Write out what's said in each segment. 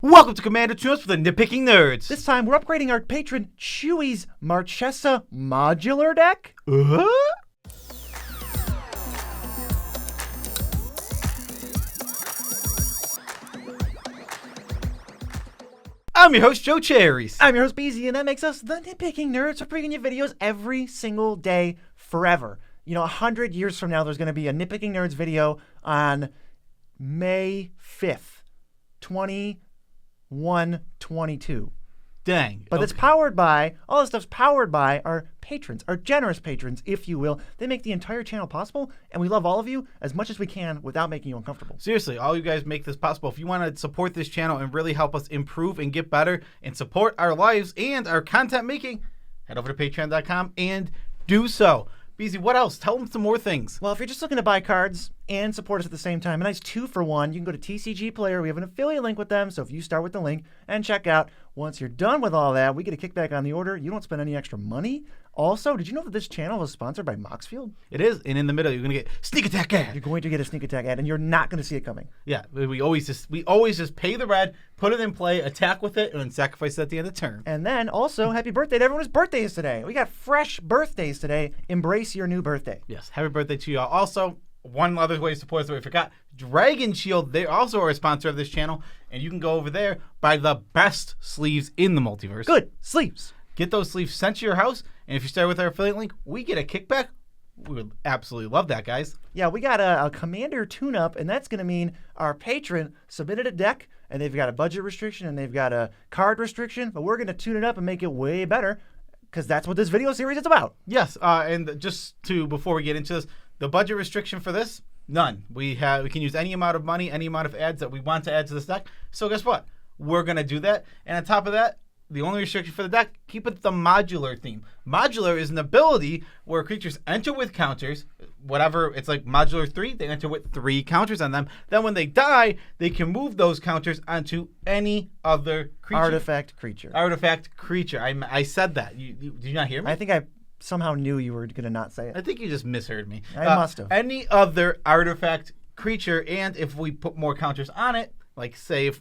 Welcome to Commander Tunes for the Nitpicking Nerds. This time, we're upgrading our patron Chewy's Marchesa Modular deck. I'm your host, Joe Cherries. I'm your host, Beezy, and that makes us the Nitpicking Nerds. We're bringing you videos every single day forever. You know, 100 years from now, there's going to be a Nitpicking Nerds video on May 5th, 2122. Dang. But it's powered by, all this stuff's powered by our patrons, our generous patrons, if you will. They make the entire channel possible, and we love all of you as much as we can without making you uncomfortable. Seriously, all you guys make this possible. If you want to support this channel and really help us improve and get better and support our lives and our content making, head over to patreon.com and do so. Beezy, what else? Tell them some more things. Well, if you're just looking to buy cards and support us at the same time, a nice 2-for-1, you can go to TCG Player. We have an affiliate link with them, so if you start with the link and check out, once you're done with all that, we get a kickback on the order. You don't spend any extra money. Also, did you know that this channel is sponsored by Moxfield? It is, and in the middle, you're going to get Sneak Attack ad. You're going to get a Sneak Attack ad, and you're not going to see it coming. Yeah, we always just pay the red, put it in play, attack with it, and then sacrifice it at the end of the turn. And then also, happy birthday to everyone whose birthday is today. We got fresh birthdays today. Embrace your new birthday. Yes, happy birthday to y'all. Also, one other way to support us that we forgot, Dragon Shield, they also are a sponsor of this channel, and you can go over there, buy the best sleeves in the multiverse. Good sleeves. Get those sleeves sent to your house, and if you start with our affiliate link, we get a kickback. We would absolutely love that, guys. Yeah, we got a commander tune-up, and that's going to mean our patron submitted a deck, and they've got a budget restriction, and they've got a card restriction, but we're going to tune it up and make it way better, because that's what this video series is about. Yes, and just before we get into this, the budget restriction for this, none. We can use any amount of money, any amount of ads that we want to add to this deck. So guess what? We're going to do that. And on top of that, the only restriction for the deck, keep it the modular theme. Modular is an ability where creatures enter with counters, whatever, it's like modular 3, they enter with 3 counters on them. Then when they die, they can move those counters onto any other creature. Artifact creature. Artifact creature. I said that. Did you not hear me? I think I somehow knew you were going to not say it. I think you just misheard me. I must have. Any other artifact creature, and if we put more counters on it, like say it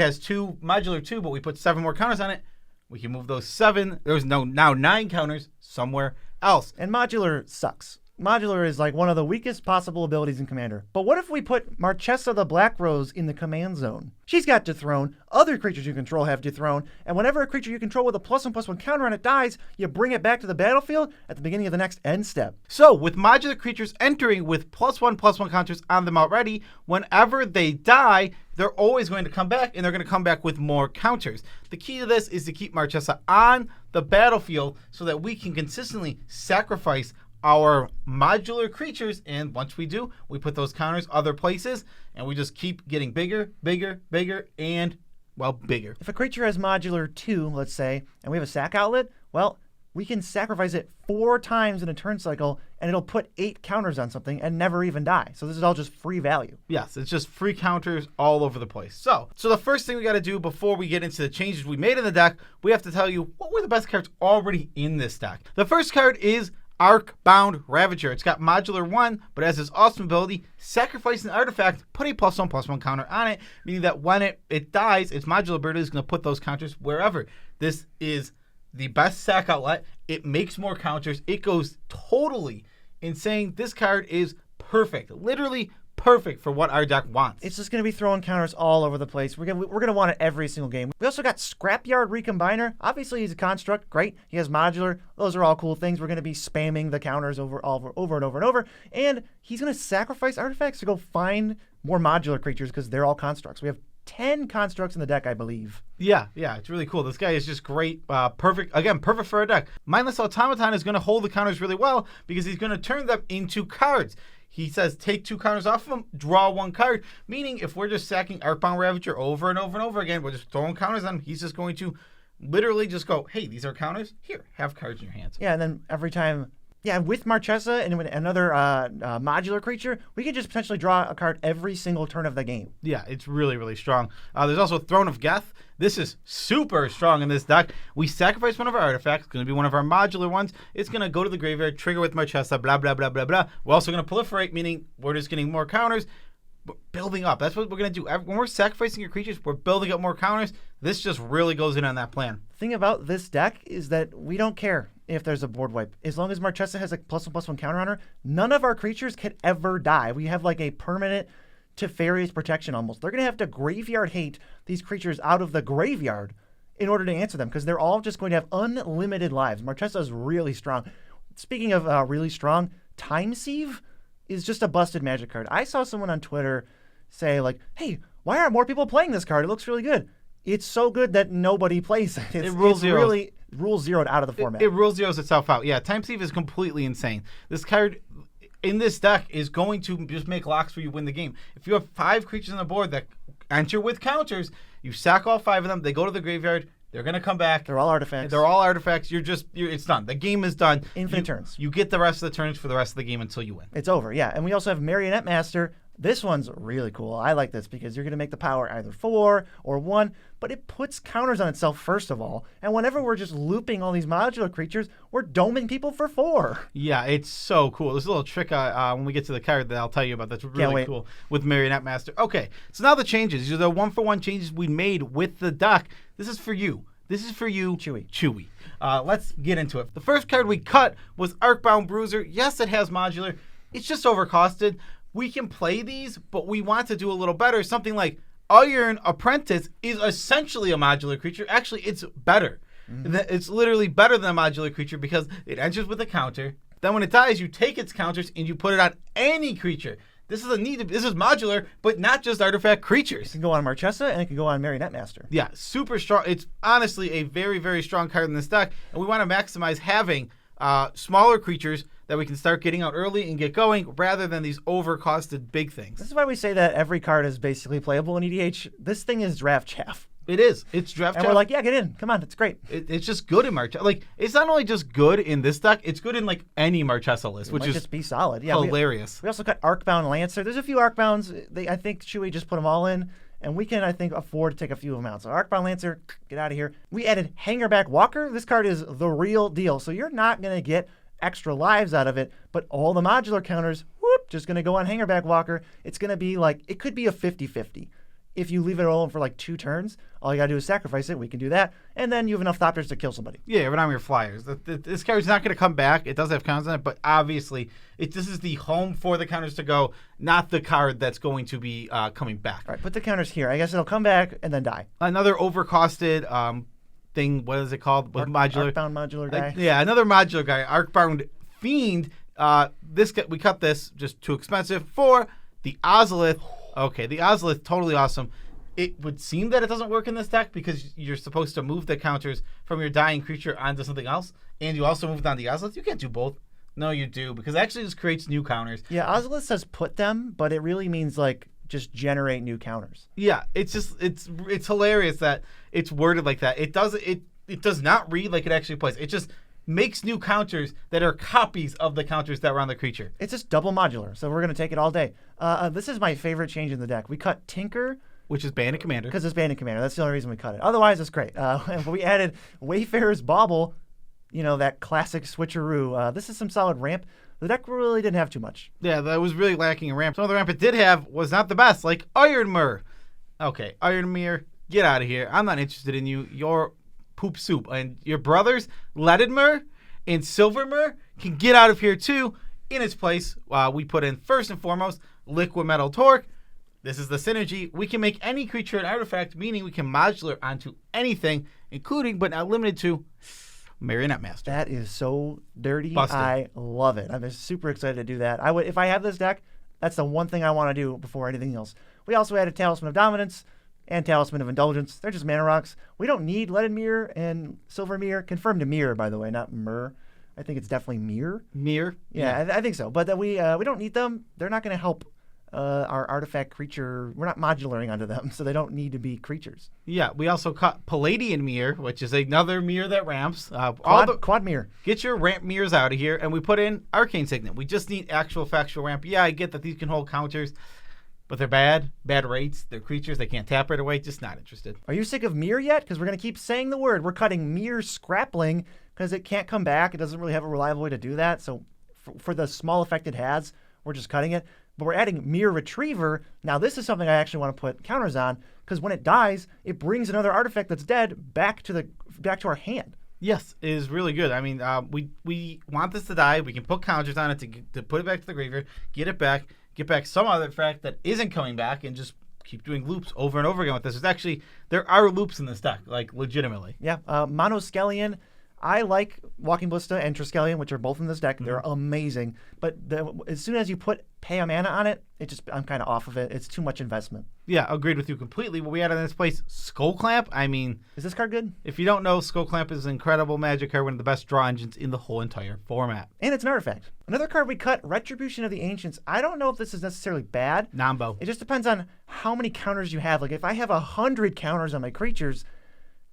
has modular 2, but we put 7 more counters on it, we can move those 7. There's now 9 counters somewhere else. And modular sucks. Modular is like one of the weakest possible abilities in Commander. But what if we put Marchesa the Black Rose in the command zone? She's got Dethrone, other creatures you control have Dethrone, and whenever a creature you control with a +1/+1 counter on it dies, you bring it back to the battlefield at the beginning of the next end step. So, with modular creatures entering with +1/+1 counters on them already, whenever they die, they're always going to come back, and they're going to come back with more counters. The key to this is to keep Marchesa on the battlefield so that we can consistently sacrifice our modular creatures, and once we do, we put those counters other places, and we just keep getting bigger, bigger, bigger, and, well, bigger. If a creature has modular 2, let's say, and we have a sack outlet, well, we can sacrifice it 4 times in a turn cycle, and it'll put 8 counters on something and never even die. So this is all just free value. Yes, it's just free counters all over the place. So the first thing we got to do before we get into the changes we made in the deck, we have to tell you what were the best cards already in this deck. The first card is Arcbound Ravager. It's got modular 1, but it has this awesome ability, sacrifice an artifact, put a +1/+1 counter on it, meaning that when it dies, its modular ability is going to put those counters wherever. This is the best sack outlet. It makes more counters. It goes totally insane. This card is perfect. Literally perfect for what our deck wants. It's just going to be throwing counters all over the place. We're going to want it every single game. We also got Scrapyard Recombiner. Obviously, he's a construct. Great. He has modular. Those are all cool things. We're going to be spamming the counters over and over. And he's going to sacrifice artifacts to go find more modular creatures because they're all constructs. We have 10 constructs in the deck, I believe. Yeah, it's really cool. This guy is just great. Perfect. Again, perfect for our deck. Mindless Automaton is going to hold the counters really well because he's going to turn them into cards. He says take 2 counters off of him, draw 1 card, meaning if we're just sacking Arcbound Ravager over and over and over again, we're just throwing counters on him, he's just going to literally just go, hey, these are counters. Here, have cards in your hands. Yeah, and then every time, with Marchesa and with another modular creature, we can just potentially draw a card every single turn of the game. Yeah, it's really, really strong. There's also Throne of Geth. This is super strong in this deck. We sacrifice one of our artifacts. It's going to be one of our modular ones. It's going to go to the graveyard, trigger with Marchesa, blah, blah, blah, blah, blah. We're also going to proliferate, meaning we're just getting more counters. building up. That's what we're going to do. When we're sacrificing your creatures, we're building up more counters. This just really goes in on that plan. The thing about this deck is that we don't care if there's a board wipe. As long as Marchesa has a +1/+1 counter on her, none of our creatures can ever die. We have like a permanent Teferi's protection almost. They're going to have to graveyard hate these creatures out of the graveyard in order to answer them because they're all just going to have unlimited lives. Marchesa is really strong. Speaking of really strong, Time Sieve is just a busted Magic card. I saw someone on Twitter say like, hey, why aren't more people playing this card? It looks really good. It's so good that nobody plays it. It's really rule zeroed out of the format. It rule zeros itself out. Yeah, Time Sieve is completely insane. This card in this deck is going to just make locks for you win the game. If you have 5 creatures on the board that enter with counters, you sack all 5 of them, they go to the graveyard, they're going to come back. They're all artifacts. It's done. The game is done. Infinite turns. You get the rest of the turns for the rest of the game until you win. It's over, yeah. And we also have Marionette Master. This one's really cool. I like this because you're going to make the power either 4 or 1, but it puts counters on itself first of all. And whenever we're just looping all these modular creatures, we're doming people for 4. Yeah, it's so cool. There's a little trick when we get to the card that I'll tell you about that's really cool with Marionette Master. Okay, so now the changes. These are the 1-for-1 changes we made with the deck. This is for you. This is for you, Chewy. Let's get into it. The first card we cut was Arcbound Bruiser. Yes, it has modular. It's just overcosted. We can play these, but we want to do a little better. Something like Iron Apprentice is essentially a modular creature. Actually, it's better. It's literally better than a modular creature because it enters with a counter. Then when it dies, you take its counters and you put it on any creature. This is modular, but not just artifact creatures. It can go on Marchesa and it can go on Marionette Master. Yeah, super strong. It's honestly a very, very strong card in this deck, and we want to maximize having smaller creatures that we can start getting out early and get going rather than these overcosted big things. This is why we say that every card is basically playable in EDH. This thing is draft chaff. It is. It's draft chaff. And we're like, yeah, get in. Come on, it's great. It's just good in Marchesa. Like, it's not only just good in this deck, it's good in like any Marchesa list, which is just be solid. Yeah, hilarious. We also got Arcbound Lancer. There's a few Arcbounds. I think Chewy just put them all in. And we can, I think, afford to take a few of them out. So Arcbound Lancer, get out of here. We added Hangerback Walker. This card is the real deal. So you're not going to get extra lives out of it, but all the modular counters, just going to go on Hangerback Walker. It's going to be like, it could be a 50-50. If you leave it alone for like 2 turns, all you got to do is sacrifice it. We can do that. And then you have enough Thopters to kill somebody. Yeah, but I'm your flyers. This card's not going to come back. It does have counters on it, but obviously this is the home for the counters to go, not the card that's going to be coming back. All right, put the counters here. I guess it'll come back and then die. Another overcosted thing, what is it called? With modular. Arcbound modular guy. Yeah, another modular guy. Arcbound Fiend. We cut this just too expensive for the Ozolith. Okay, the Ozolith, totally awesome. It would seem that it doesn't work in this deck because you're supposed to move the counters from your dying creature onto something else, and you also moved on the Ozolith. You can't do both. No, you do, because it actually just creates new counters. Yeah, Ozolith says put them, but it really means like just generate new counters. Yeah, it's hilarious that it's worded like that. It does not read like it actually plays. It just makes new counters that are copies of the counters that were on the creature. It's just double modular, so we're going to take it all day. This is my favorite change in the deck. We cut Tinker. Which is Bandit Commander. Because it's Bandit Commander. That's the only reason we cut it. Otherwise, it's great. And we added Wayfarer's Bauble, that classic switcheroo. This is some solid ramp. The deck really didn't have too much. Yeah, that was really lacking in ramp. Some of the ramp it did have was not the best, like Ironmere. Okay, Ironmere, get out of here. I'm not interested in you. You're poop soup. And your brothers, Leadedmere and Silvermere, can get out of here too. In its place, we put in, first and foremost, Liquid Metal Torque. This is the synergy. We can make any creature an artifact, meaning we can modular onto anything, including but not limited to Marionette Master. That is so dirty. Busted. I love it. I'm just super excited to do that. I would, if I have this deck, that's the one thing I want to do before anything else. We also added Talisman of Dominance and Talisman of Indulgence. They're just mana rocks. We don't need Leadedmere and Silvermere. Confirmed to Mirror, by the way, not Myr. I think it's definitely Mirror. Mirror? Yeah. I think so. But then we don't need them. They're not going to help our artifact creature. We're not modularing onto them, so they don't need to be creatures. Yeah, we also cut Palladian Mirror, which is another mirror that ramps. Quad mirror. Get your ramp mirrors out of here, and we put in Arcane Signet. We just need actual factual ramp. Yeah, I get that these can hold counters, but they're bad rates. They're creatures. They can't tap right away. Just not interested. Are you sick of Mirror yet? Because we're going to keep saying the word. We're cutting Mirror Scrappling because it can't come back. It doesn't really have a reliable way to do that. So for the small effect it has, we're just cutting it. but we're adding Mere Retriever. Now, this is something I actually want to put counters on, because when it dies, it brings another artifact that's dead back to our hand. Yes, it is really good. I mean, we want this to die. We can put counters on it to put it back to the graveyard, get it back, get back some other artifact that isn't coming back, and just keep doing loops over and over again with this. There are loops in this deck, like legitimately. Yeah, Monoskellion. I like Walking Ballista and Triskelion, which are both in this deck. They're amazing. But as soon as you put Pay a Mana on it, I'm kind of off of it. It's too much investment. Yeah, agreed with you completely. What we had in this place, Skull Clamp. I mean, is this card good? If you don't know, Skull Clamp is an incredible Magic card, one of the best draw engines in the whole entire format. And it's an artifact. Another card we cut, Retribution of the Ancients. I don't know if this is necessarily bad. Nambo. It just depends on how many counters you have. Like, if I have 100 counters on my creatures,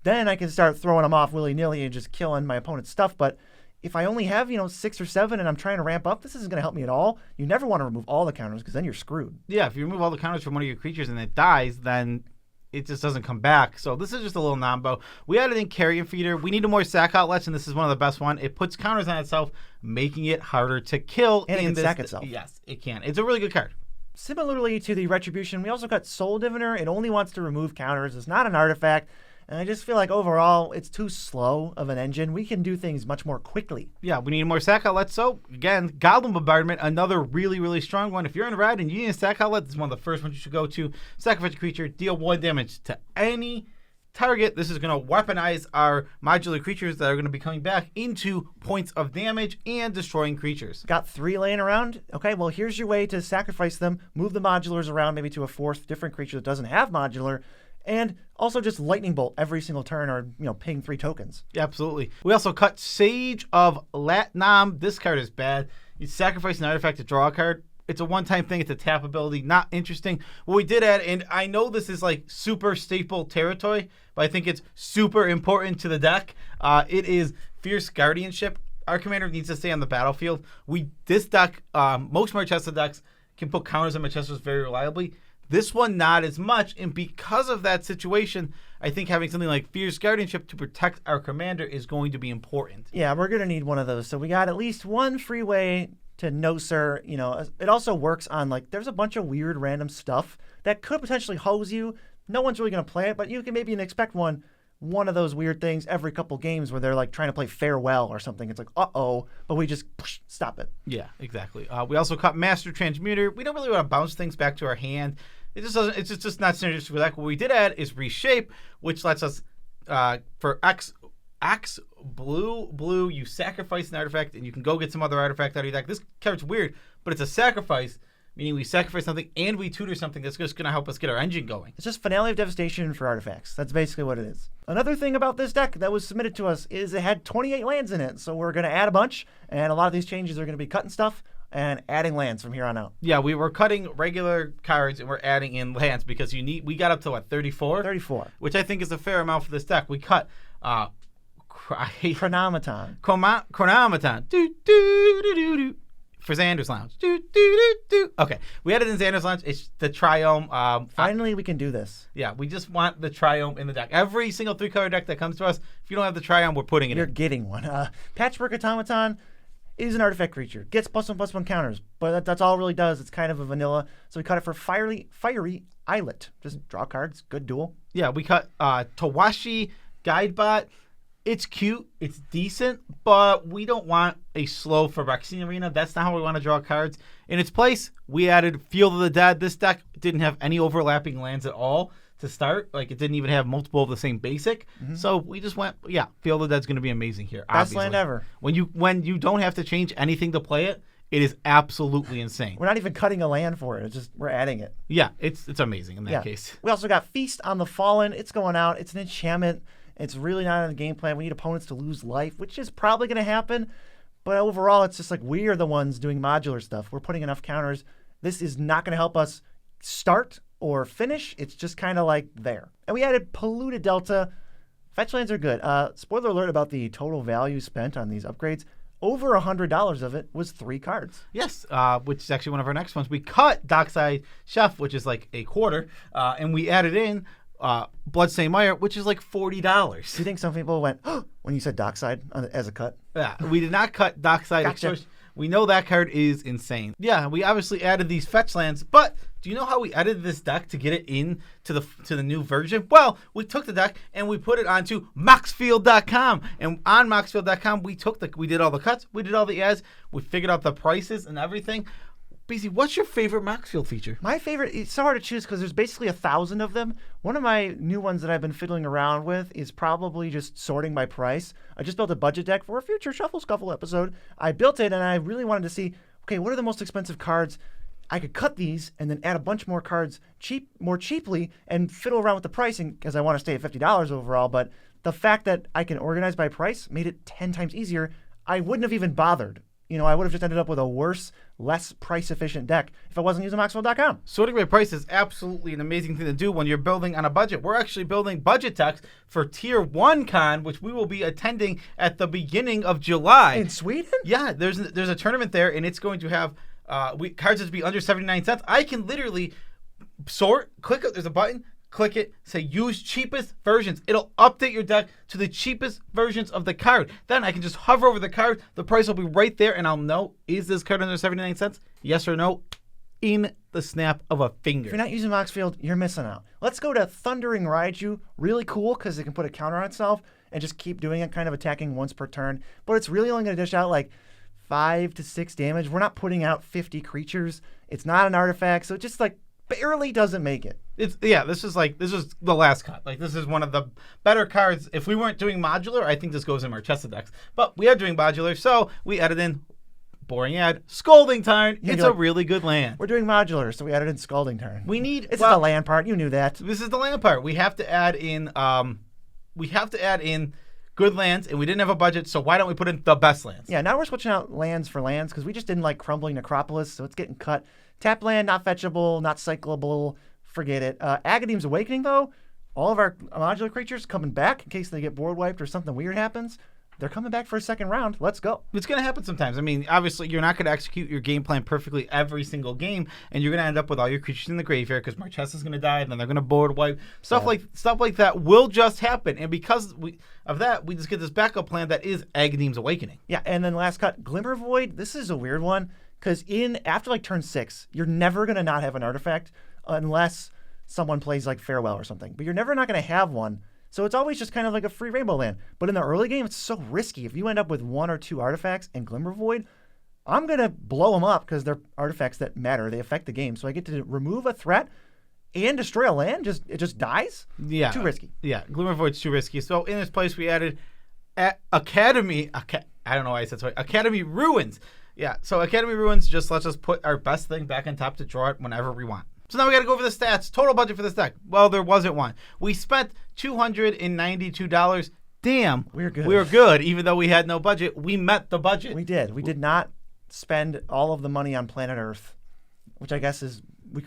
then I can start throwing them off willy-nilly and just killing my opponent's stuff. But if I only have, 6 or 7 and I'm trying to ramp up, this isn't going to help me at all. You never want to remove all the counters because then you're screwed. Yeah, if you remove all the counters from one of your creatures and it dies, then it just doesn't come back. So this is just a little Nambo. We added in Carrion Feeder. We needed more sack outlets, and this is one of the best one. It puts counters on itself, making it harder to kill. And it can sack itself. Yes, it can. It's a really good card. Similarly to the Retribution, we also got Soul Diviner. It only wants to remove counters. It's not an artifact. And I just feel like overall, it's too slow of an engine. We can do things much more quickly. Yeah, we need more sack outlets. So, again, Goblin Bombardment, another really, really strong one. If you're in a red and you need a sack outlet, this is one of the first ones you should go to. Sacrifice a creature, deal 1 damage to any target. This is going to weaponize our modular creatures that are going to be coming back into points of damage and destroying creatures. Got 3 laying around? Okay, well, here's your way to sacrifice them, move the modulars around maybe to a 4th different creature that doesn't have modular, and also just Lightning Bolt every single turn or, ping 3 tokens. Yeah, absolutely. We also cut Sage of Latnam. This card is bad. You sacrifice an artifact to draw a card. It's a one-time thing. It's a tap ability. Not interesting. What we did add, and I know this is like super staple territory, but I think it's super important to the deck. It is Fierce Guardianship. Our commander needs to stay on the battlefield. This deck, most Marchesa decks can put counters on Marchesas very reliably. This one, not as much, and because of that situation, I think having something like Fierce Guardianship to protect our commander is going to be important. Yeah, we're going to need one of those. So we got at least one free way to no, sir. It also works on, there's a bunch of weird random stuff that could potentially hose you. No one's really going to play it, but you can maybe expect one of those weird things every couple games where they're, trying to play Farewell or something. It's like, uh-oh, but we just stop it. Yeah, exactly. We also cut Master Transmuter. We don't really want to bounce things back to our hand. It's just not synergistic with that. What we did add is Reshape, which lets us, for X blue, you sacrifice an artifact and you can go get some other artifact out of your deck. This card's weird, but it's a sacrifice, meaning we sacrifice something and we tutor something that's just going to help us get our engine going. It's just Finale of Devastation for artifacts. That's basically what it is. Another thing about this deck that was submitted to us is it had 28 lands in it. So we're going to add a bunch, and a lot of these changes are going to be cutting stuff and adding lands from here on out. Yeah, we were cutting regular cards and we're adding in lands because we got up to what, 34? 34. Which I think is a fair amount for this deck. We cut Chronometon. Chronometon. Do, do, do, do, do. For Xander's Lounge. Do, do, do, do. Okay, we added in Xander's Lounge. It's the Triome. Finally, we can do this. Yeah, we just want the Triome in the deck. Every single 3-color deck that comes to us, if you don't have the Triome, we're putting it in. You're getting one. Patchwork Automaton is an artifact creature. Gets +1/+1 counters, but that's all it really does. It's kind of a vanilla. So we cut it for Fiery Islet. Just draw cards. Good duel. Yeah, we cut Tawashi Guidebot. It's cute, it's decent, but we don't want a slow Phyrexian Arena. That's not how we want to draw cards. In its place, we added Field of the Dead. This deck didn't have any overlapping lands at all to start. It didn't even have multiple of the same basic. Mm-hmm. So we just went, Field of the Dead's going to be amazing here. Best land ever. When you don't have to change anything to play it, it is absolutely insane. We're not even cutting a land for it. It's just we're adding it. Yeah, it's amazing in that case. We also got Feast on the Fallen. It's going out. It's an enchantment. It's really not in the game plan. We need opponents to lose life, which is probably going to happen. But overall, it's just we are the ones doing modular stuff. We're putting enough counters. This is not going to help us start or finish. It's just kind of there. And we added Polluted Delta. Fetch lands are good. Spoiler alert about the total value spent on these upgrades. Over $100 of it was 3 cards. Yes, which is actually one of our next ones. We cut Dockside Chef, which is a quarter, and we added in Bloodstained Mire, which is $40. Do you think some people went, when you said Dockside as a cut? Yeah, we did not cut Dockside. Gotcha. We know that card is insane. Yeah, we obviously added these fetch lands, but do you know how we edited this deck to get it in to the new version? Well, we took the deck and we put it onto Moxfield.com. And on Moxfield.com, we did all the cuts, we did all the ads, we figured out the prices and everything. BC, what's your favorite Moxfield feature? My favorite, it's so hard to choose because there's basically 1,000 of them. One of my new ones that I've been fiddling around with is probably just sorting by price. I just built a budget deck for a future Shuffle Scuffle episode. I built it and I really wanted to see, okay, what are the most expensive cards? I could cut these and then add a bunch more cards more cheaply and fiddle around with the pricing because I want to stay at $50 overall. But the fact that I can organize by price made it 10 times easier. I wouldn't have even bothered. I would have just ended up with a worse, less price-efficient deck if I wasn't using Moxfield.com. Sorting by price is absolutely an amazing thing to do when you're building on a budget. We're actually building budget decks for Tier 1 Con, which we will be attending at the beginning of July. In Sweden? Yeah, there's a tournament there, and it's going to have cards that be under 79 cents. I can literally sort, click it, there's a button, click it, say use cheapest versions. It'll update your deck to the cheapest versions of the card. Then I can just hover over the card. The price will be right there, and I'll know, is this card under 79 cents? Yes or no? In the snap of a finger. If you're not using Moxfield, you're missing out. Let's go to Thundering Raiju. Really cool because it can put a counter on itself and just keep doing it, kind of attacking once per turn. But it's really only going to dish out like 5 to 6 damage. We're not putting out 50 creatures. It's not an artifact, so it just like barely doesn't make it. This is the last cut. Like, this is one of the better cards. If we weren't doing modular, I think this goes in Marchesa decks. But we are doing modular, so we added in boring ad, Scolding Tarn. It's a really good land. We're doing modular, so we added in Scalding Tarn. This is the land part. You knew that. This is the land part. We have to add in good lands, and we didn't have a budget, so why don't we put in the best lands? Yeah, now we're switching out lands for lands because we just didn't like Crumbling Necropolis, so it's getting cut. Tap land, not fetchable, not cyclable. Forget it. Agadeem's Awakening, though, all of our modular creatures coming back in case they get board wiped or something weird happens. They're coming back for a second round. Let's go. It's going to happen sometimes. I mean, obviously, you're not going to execute your game plan perfectly every single game, and you're going to end up with all your creatures in the graveyard because Marchesa's going to die, and then they're going to board wipe. Stuff like that will just happen, and because of that, we just get this backup plan that is Agadeem's Awakening. Yeah, and then last cut, Glimmer Void. This is a weird one because after like turn 6, you're never going to not have an artifact unless someone plays like Farewell or something. But you're never not going to have one. So it's always just kind of like a free rainbow land. But in the early game, it's so risky. If you end up with 1 or 2 artifacts and Glimmer Void, I'm going to blow them up because they're artifacts that matter. They affect the game. So I get to remove a threat and destroy a land. It just dies? Yeah. Too risky. Yeah, Glimmer Void's too risky. So in this place, we added Academy. I don't know why I said so. Academy Ruins. Yeah, so Academy Ruins just lets us put our best thing back on top to draw it whenever we want. So now we got to go over the stats. Total budget for this deck. Well, there wasn't one. We spent $292. Damn. We were good. Even though we had no budget, we met the budget. We did. We did not spend all of the money on Planet Earth, which I guess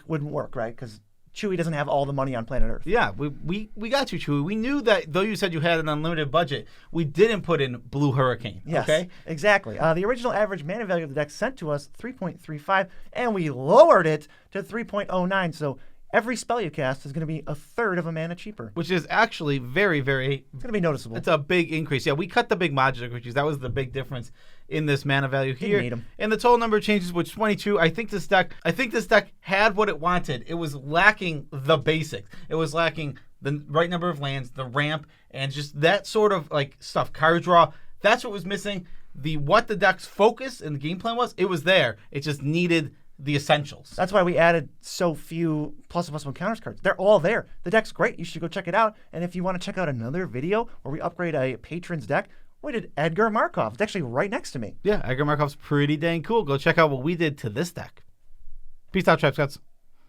wouldn't work, right? Because Chewy doesn't have all the money on planet Earth. Yeah, we got you, Chewy. We knew that though you said you had an unlimited budget, we didn't put in Blue Hurricane. Yes, okay? Exactly. The original average mana value of the deck sent to us 3.35, and we lowered it to 3.09. So every spell you cast is going to be a third of a mana cheaper. Which is actually very, very... It's going to be noticeable. It's a big increase. Yeah, we cut the big modular creatures. That was the big difference in this mana value here. Didn't need 'em. And the total number of changes was 22. I think this deck had what it wanted. It was lacking the basics. It was lacking the right number of lands, the ramp, and just that sort of like stuff. Card draw. That's what was missing. What the deck's focus and the game plan was, it was there. It just needed the essentials. That's why we added so few +1/+1 counters cards. They're all there. The deck's great. You should go check it out. And if you want to check out another video where we upgrade a patron's deck, we did Edgar Markov. It's actually right next to me. Yeah, Edgar Markov's pretty dang cool. Go check out what we did to this deck. Peace out, Trap Scouts.